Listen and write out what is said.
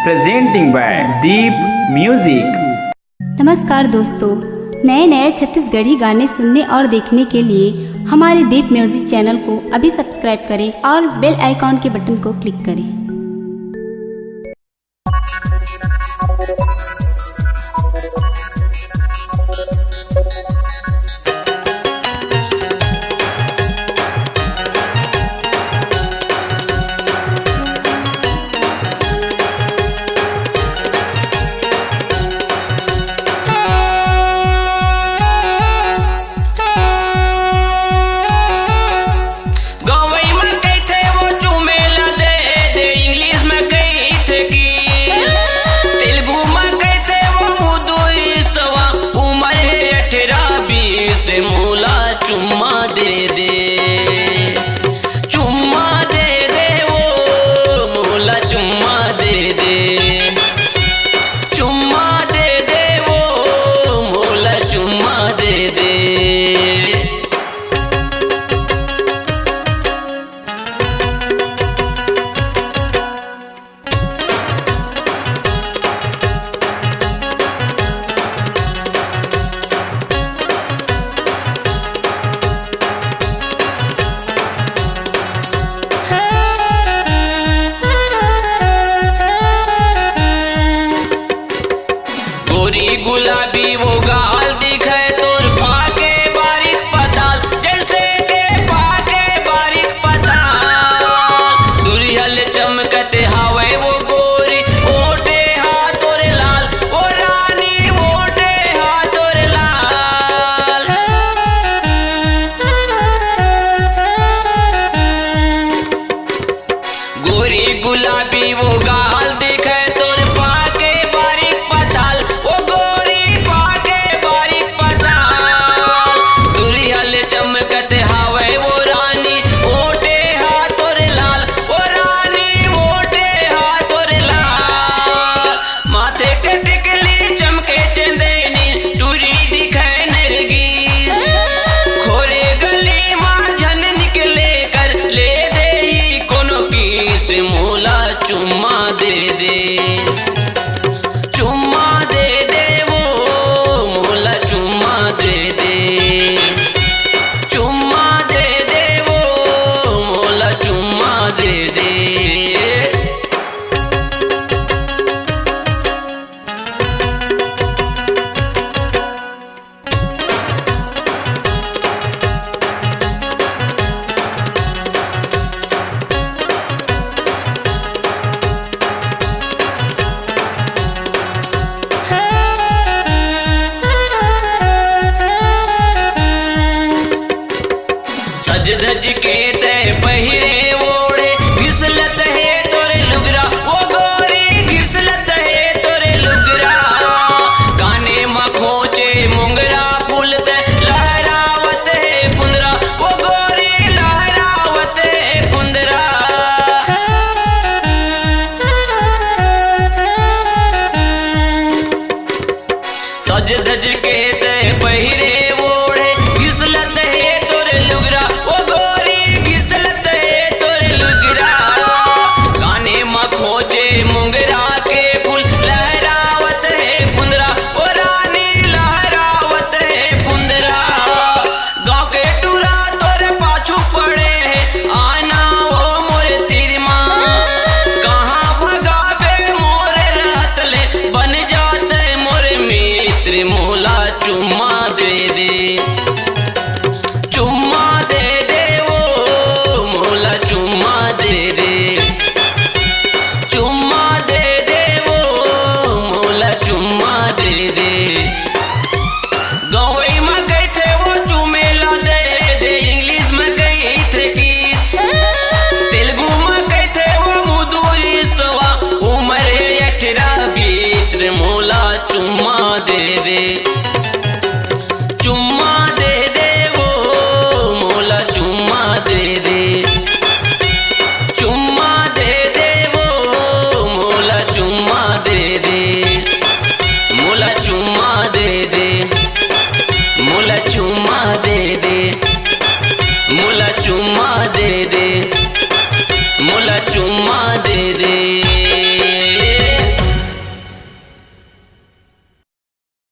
presenting by Deep Music। नमस्कार दोस्तों, नए नए छत्तीसगढ़ी गाने सुनने और देखने के लिए हमारे दीप म्यूजिक चैनल को अभी सब्सक्राइब करें और बेल आइकॉन के बटन को क्लिक करें। मोला चुम्मा दे दे, चुम्मा दे दे वो मोला चुम्मा दे दे, चुम्मा दे दे वो मोला चुम्मा दे दे। गुलाबी वो गाल दिखे तोर फाके बारीक पताल, जैसे के फाके बारीक पताल। दुरियल चमकते हवे वो गोरी, ओटे हाथ तोरे लाल, ओ रानी ओटे हाथ तोरे लाल। गोरी गुलाबी वो गाल दिखे तोर फाके बारीक पताल, चमकते हवे वो रानी ओटे हाथ तोरे लाल, ओ रानी ओटे हाथ तोरे लाल। माथे के टिकली चमके चंदेनी, टूरी दिखे नरगिस, खोरे गली माँ झन निकले कर ले दे ही कोनो किस। मोला चुम्मा दे दे, चुम्मा दे दे वो मोला चुम्मा दे दे, चुम्मा दे दे वो मोला चुम्मा दे दे। सज धज के ते पहिरे ओढ़े, घिसलत है तोरे लुगरा वो गोरी, घिसलत है तोरे लुगरा। काने में खोचे मुंगरा फूलते, लहरावत है पुंदरा वो गोरी, लहरावत है पुंदरा। सज धज के ते पहिरे ओढ़े, घिसलत है तोरे लुगरा वो गोरी, घिसलत है तोरे लुगरा। काने में खोजे मुंगरा के फूल, लहरावत है पुंदरा ओ रानी, लहरावत है पुंदरा। गाँव के टूरा तोरे पाछू पड़े है, आना वो मोरे तीर माँ। कहाँ भगावे मोरे रहत ले, बन जाते मोरे मित्र। मोला चुम्मा